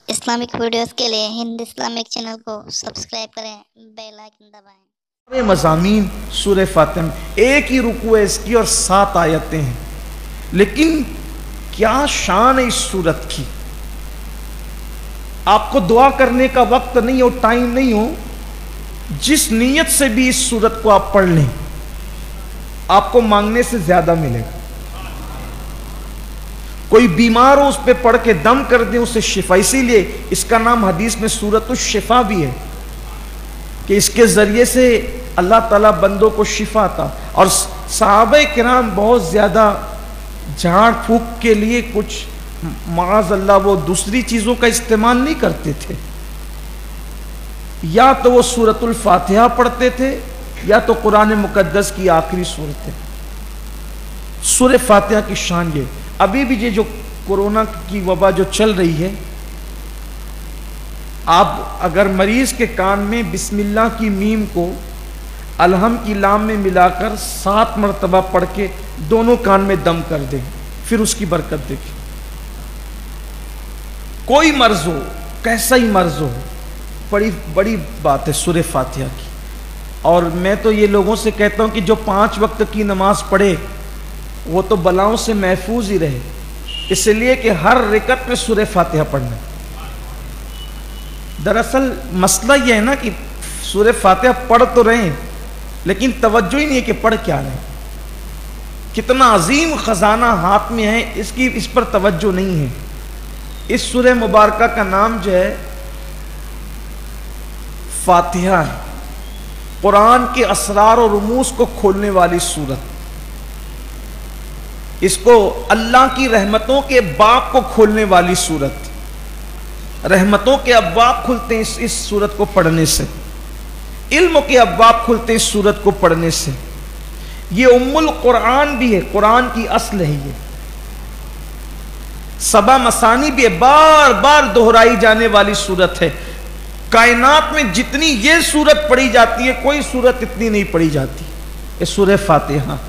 Islamic videos के लिए Hind Islamic channel को सब्सक्राइब करें, बेल आइकन दबाएं। मज़ामीन सूरह फातिहा में एक ही रुकू है इसकी और 7 आयतें हैं, लेकिन क्या शान है इस सूरत की। आपको दुआ करने का वक्त नहीं हो, टाइम नहीं हो, जिस नीयत से भी इस सूरत को आप पढ़ लें आपको मांगने से ज्यादा मिलेगा। कोई बीमार हो उस पे पढ़ के दम कर दे उसे शिफा, इसीलिए इसका नाम हदीस में सूरतुश शिफा भी है कि इसके जरिए से अल्लाह ताला बंदों को शिफा था। और सहाबे किराम बहुत ज्यादा झाड़ फूक के लिए कुछ माज़ अल्लाह वो दूसरी चीजों का इस्तेमाल नहीं करते थे, या तो वो सूरतुल फातिहा पढ़ते थे या तो कुरान मुकद्दस की आखिरी सूरत है। सूरह फातिहा की शान ये, अभी भी ये जो कोरोना की वबा जो चल रही है, आप अगर मरीज के कान में बिस्मिल्लाह की मीम को अलहम की लाम में मिलाकर 7 मरतबा पढ़ के दोनों कान में दम कर दें, फिर उसकी बरकत देखें। कोई मर्ज हो, कैसा ही मर्ज हो, बड़ी बड़ी बात है सूरह फातिहा की। और मैं तो ये लोगों से कहता हूं कि जो 5 वक्त की नमाज पढ़े वो तो बलाओं से महफूज ही रहे, इसलिए कि हर रिकत में सूरह फातिहा पढ़ना। दरअसल मसला यह है ना कि सूरह फातिहा पढ़ तो रहे हैं लेकिन तवज्जो ही नहीं है कि पढ़ क्या रहे। कितना अजीम खजाना हाथ में है, इसकी इस पर तवज्जो नहीं है। इस सूरह मुबारका का नाम जो है फातिहा है, कुरान के असरार और रुमूस को खोलने वाली सूरत। इसको अल्लाह की रहमतों के बाब को खोलने वाली सूरत। रहमतों के अब्वाब खुलते हैं इस सूरत को पढ़ने से, इल्म के अब्वाब खुलते हैं इस सूरत को पढ़ने से। ये उम्मुल कुरान भी है, कुरान की असल है। ये सबा मसानी भी है, बार बार दोहराई जाने वाली सूरत है। कायनात में जितनी ये सूरत पढ़ी जाती है कोई सूरत इतनी नहीं पढ़ी जाती। ये सूरह फातिहा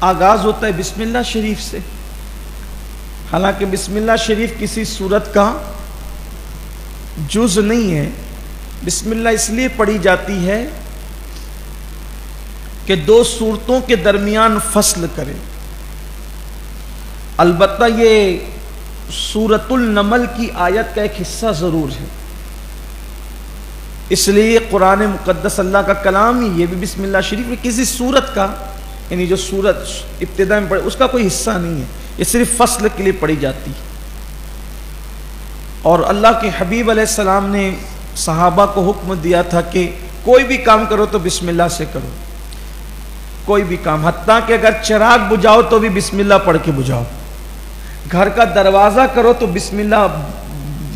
आगाज होता है बिस्मिल्लाह शरीफ से। हालांकि बिस्मिल्लाह शरीफ किसी सूरत का जुज नहीं है। बिस्मिल्लाह इसलिए पढ़ी जाती है कि 2 सूरतों के दरमियान फस्ल करे। अलबत्ता ये सूरतुल नमल की आयत का एक हिस्सा जरूर है, इसलिए कुरान मुकद्दस अल्लाह का कलाम ही ये भी बिस्मिल्लाह शरीफ में किसी सूरत का, यानी जो सूरत इब्तिदा में पढ़े उसका कोई हिस्सा नहीं है, ये सिर्फ फसल के लिए पढ़ी जाती है। और अल्लाह के हबीब अलैहिस्सलाम ने सहाबा को हुक्म दिया था कि कोई भी काम करो तो बिस्मिल्लाह से करो, कोई भी काम, हत्ता कि अगर चिराग बुझाओ तो भी बिस्मिल्लाह पढ़ के बुझाओ, घर का दरवाजा करो तो बिस्मिल्लाह,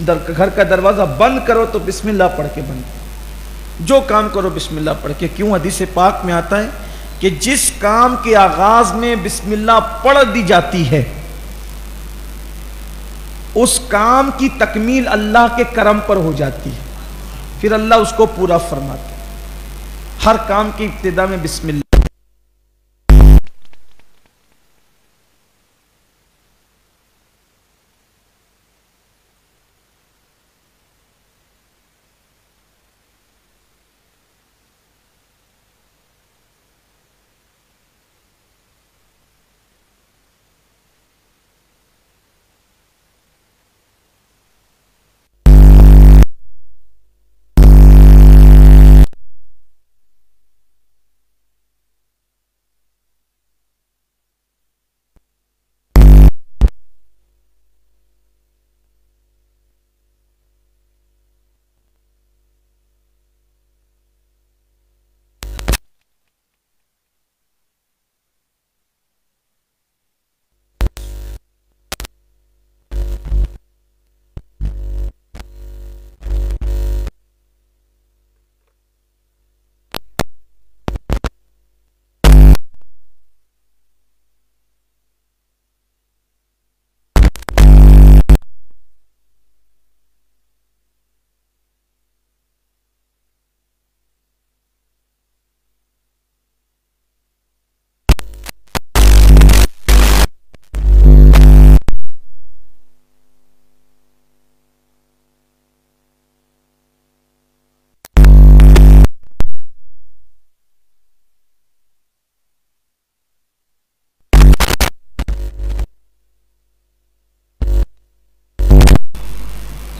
घर का दरवाजा बंद करो तो बिस्मिल्लाह पढ़ के बंद, जो काम करो बिस्मिल्लाह पढ़ के। क्यों? हदीस पाक में आता है कि जिस काम के आगाज में बिस्मिल्लाह पढ़ दी जाती है उस काम की तकमील अल्लाह के करम पर हो जाती है, फिर अल्लाह उसको पूरा फरमाते हैं। हर काम की इब्तिदा में बिस्मिल्लाह।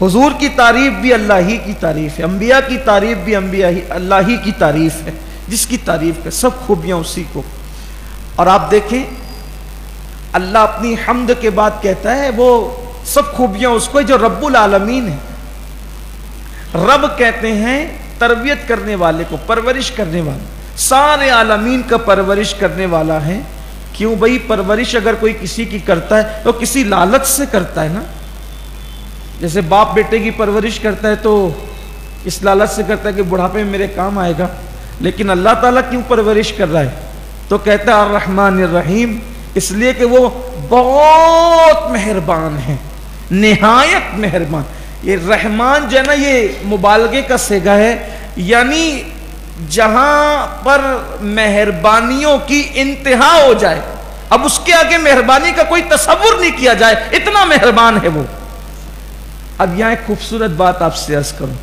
हुजूर की तारीफ भी अल्लाह ही की तारीफ है, अंबिया की तारीफ भी अंबिया ही अल्लाह ही की तारीफ है, जिसकी तारीफ है सब खूबियां उसी को। और आप देखें अल्लाह अपनी हम्द के बाद कहता है वो सब खूबियां उसको है जो रब्बुल आलमीन है। रब कहते हैं तरबियत करने वाले को, परवरिश करने वाला, सारे आलमीन का परवरिश करने वाला है। क्यों भाई, परवरिश अगर कोई किसी की करता है तो किसी लालच से करता है ना। जैसे बाप बेटे की परवरिश करता है तो इस लालच से करता है कि बुढ़ापे में मेरे काम आएगा। लेकिन अल्लाह ताला क्यों परवरिश कर रहा है? तो कहता है अर्रहमान अर्रहीम, इसलिए कि वो बहुत मेहरबान है, निहायत मेहरबान। ये रहमान जो है ना, ये मुबालगे का सेगा है, यानी जहां पर मेहरबानियों की इंतहा हो जाए, अब उसके आगे मेहरबानी का कोई तसव्वुर नहीं किया जाए, इतना मेहरबान है वो। अब यहां एक खूबसूरत बात आपसे अर्ज करूं,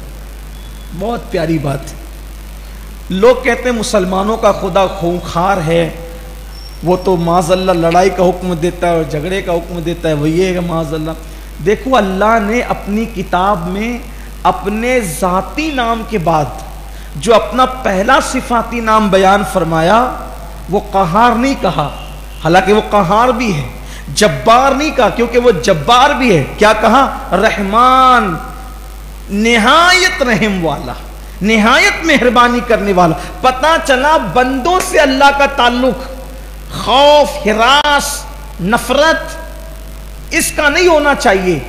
बहुत प्यारी बात है। लोग कहते हैं मुसलमानों का खुदा खूंखार है, वो तो माज़अल्लाह लड़ाई का हुक्म देता है और झगड़े का हुक्म देता है, वो ये है माज़अल्लाह। देखो अल्लाह ने अपनी किताब में अपने ज़ाती नाम के बाद जो अपना पहला सिफाती नाम बयान फरमाया वो कहार नहीं कहा, हालांकि वो कहार भी है। जब्बार नहीं कहा क्योंकि वो जब्बार भी है। क्या कहा? रहमान, निहायत रहम वाला, निहायत मेहरबानी करने वाला। पता चला बंदों से अल्लाह का ताल्लुक खौफ, हिरास, नफरत इसका नहीं होना चाहिए।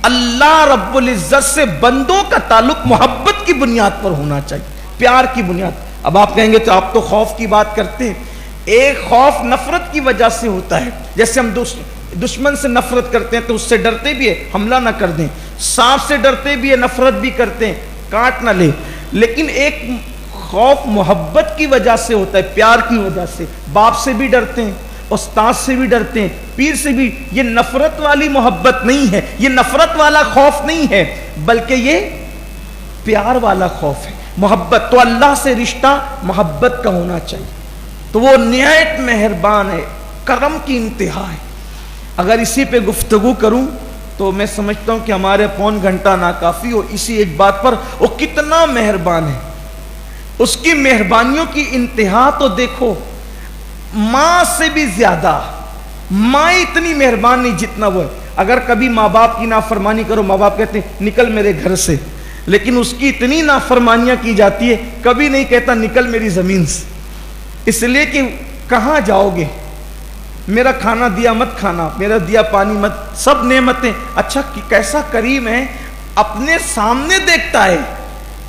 अल्लाह रब्बुल इज्जत से बंदों का ताल्लुक मोहब्बत की बुनियाद पर होना चाहिए, प्यार की बुनियाद। अब आप कहेंगे तो आप तो खौफ की बात करते हैं। एक खौफ नफरत की वजह से होता है, जैसे हम दुश्मन से नफरत करते हैं तो उससे डरते भी है हमला ना कर दें, सांप से डरते भी है, नफरत भी करते हैं काट ना ले। लेकिन एक खौफ मोहब्बत की वजह से होता है, प्यार की वजह से। बाप से भी डरते हैं, उस्ताद से भी डरते हैं, पीर से भी। ये नफरत वाली मोहब्बत नहीं है, ये नफरत वाला खौफ नहीं है, बल्कि ये प्यार वाला खौफ है, मोहब्बत। तो अल्लाह से रिश्ता मोहब्बत का होना चाहिए। तो वो निहायत मेहरबान है, करम की इंतहा है। अगर इसी पे गुफ्तगू करूं तो मैं समझता हूं कि हमारे पौन घंटा नाकाफी हो इसी एक बात पर। वो कितना मेहरबान है, उसकी मेहरबानियों की इंतहा तो देखो। मां से भी ज्यादा, मां इतनी मेहरबान नहीं जितना वो है। अगर कभी माँ बाप की नाफरमानी करो, माँ बाप कहते हैं निकल मेरे घर से, लेकिन उसकी इतनी नाफरमानियां की जाती है, कभी नहीं कहता निकल मेरी जमीन से। इसलिए कि कहां जाओगे, मेरा खाना दिया मत खाना, मेरा दिया पानी मत, सब नेमतें। अच्छा कैसा करीम है, अपने सामने देखता है,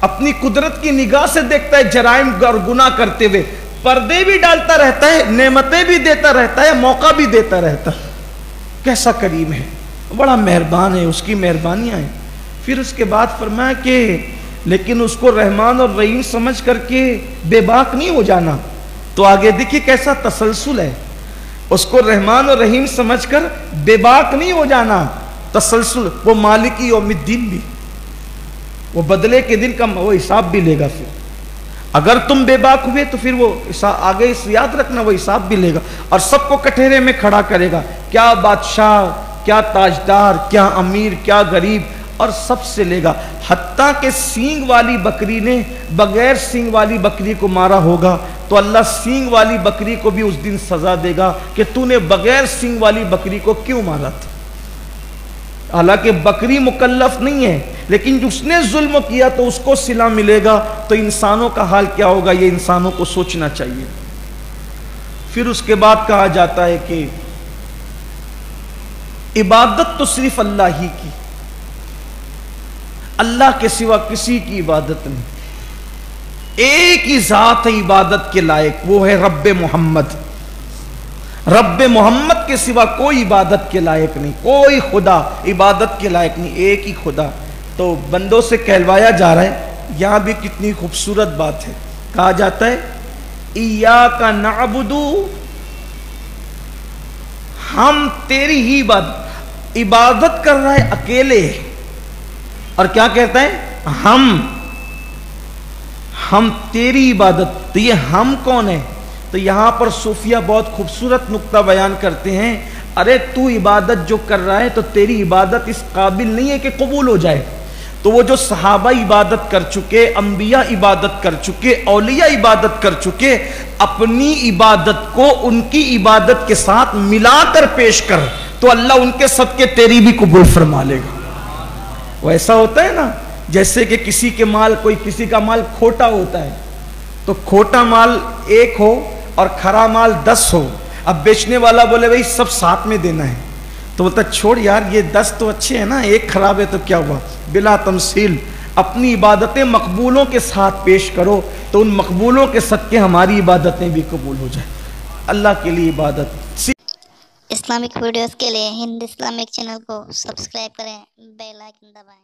अपनी कुदरत की निगाह से देखता है जराइम और गुनाह करते हुए, पर्दे भी डालता रहता है, नेमतें भी देता रहता है, मौका भी देता रहता है। कैसा करीम है, बड़ा मेहरबान है, उसकी मेहरबानियां हैं। फिर उसके बाद फरमाया कि लेकिन उसको रहमान और रहीम समझ करके बेबाक नहीं हो जाना। तो आगे देखिए कैसा तसलसल है, उसको रहमान और रहीम समझकर बेबाक नहीं हो जाना, तसलसल। वो मालिकी यौमिद्दीन भी, वो बदले के दिन का वो हिसाब भी लेगा। फिर अगर तुम बेबाक हुए तो फिर वो आगे इस याद रखना, वो हिसाब भी लेगा और सबको कटहरे में खड़ा करेगा। क्या बादशाह, क्या ताजदार, क्या अमीर, क्या गरीब, और सबसे लेगा। हत्ता के सींग वाली बकरी ने बगैर सींग वाली बकरी को मारा होगा तो अल्लाह सींग वाली बकरी को भी उस दिन सजा देगा कि तूने बगैर सींग वाली बकरी को क्यों मारा था। हालांकि बकरी मुकल्लफ नहीं है, लेकिन उसने जुल्म किया तो उसको सिला मिलेगा। तो इंसानों का हाल क्या होगा, ये इंसानों को सोचना चाहिए। फिर उसके बाद कहा जाता है कि इबादत तो सिर्फ अल्लाह ही की, अल्लाह के सिवा किसी की इबादत नहीं। एक ही जात है इबादत के लायक, वो है रब्बे मोहम्मद। रब्बे मोहम्मद के सिवा कोई इबादत के लायक नहीं, कोई खुदा इबादत के लायक नहीं, एक ही खुदा। तो बंदों से कहलवाया जा रहा है। यहां भी कितनी खूबसूरत बात है, कहा जाता है इय्याका नअबुदु, हम तेरी ही इबादत कर रहा है अकेले। और क्या कहता है, हम तेरी इबादत। तो ये हम कौन है? तो यहां पर सूफिया बहुत खूबसूरत नुक्ता बयान करते हैं, अरे तू इबादत जो कर रहा है तो तेरी इबादत इस काबिल नहीं है कि कबूल हो जाए। تو وہ جو صحابہ عبادت کر چکے، انبیاء عبادت کر چکے، اولیاء عبادت کر چکے، اپنی عبادت کو ان کی عبادت کے ساتھ ملا کر پیش کر، تو اللہ ان کے صدقے تیری بھی قبول فرما لے گا۔ وہ ایسا ہوتا ہے نا جیسے کہ کسی کا مال کھوٹا ہوتا ہے، تو کھوٹا مال 1 ہو اور کھرا مال 10 ہو، اب بیچنے والا بولے بھائی سب ساتھ میں دینا ہے، تو بولتا چھوڑ یار یہ 10 تو اچھے ہیں نا، 1 خراب ہے تو کیا ہوا، بلا تمثیل اپنی عبادتیں مقبولوں کے ساتھ پیش کرو، تو ان مقبولوں کے صدقے ہماری عبادتیں بھی قبول ہو جائیں۔ اللہ کے لیے عبادت اسلامک ویڈیوز کے لیے ہند اسلامک چینل کو سبسکرائب کریں، بیل آئکن دبائیں۔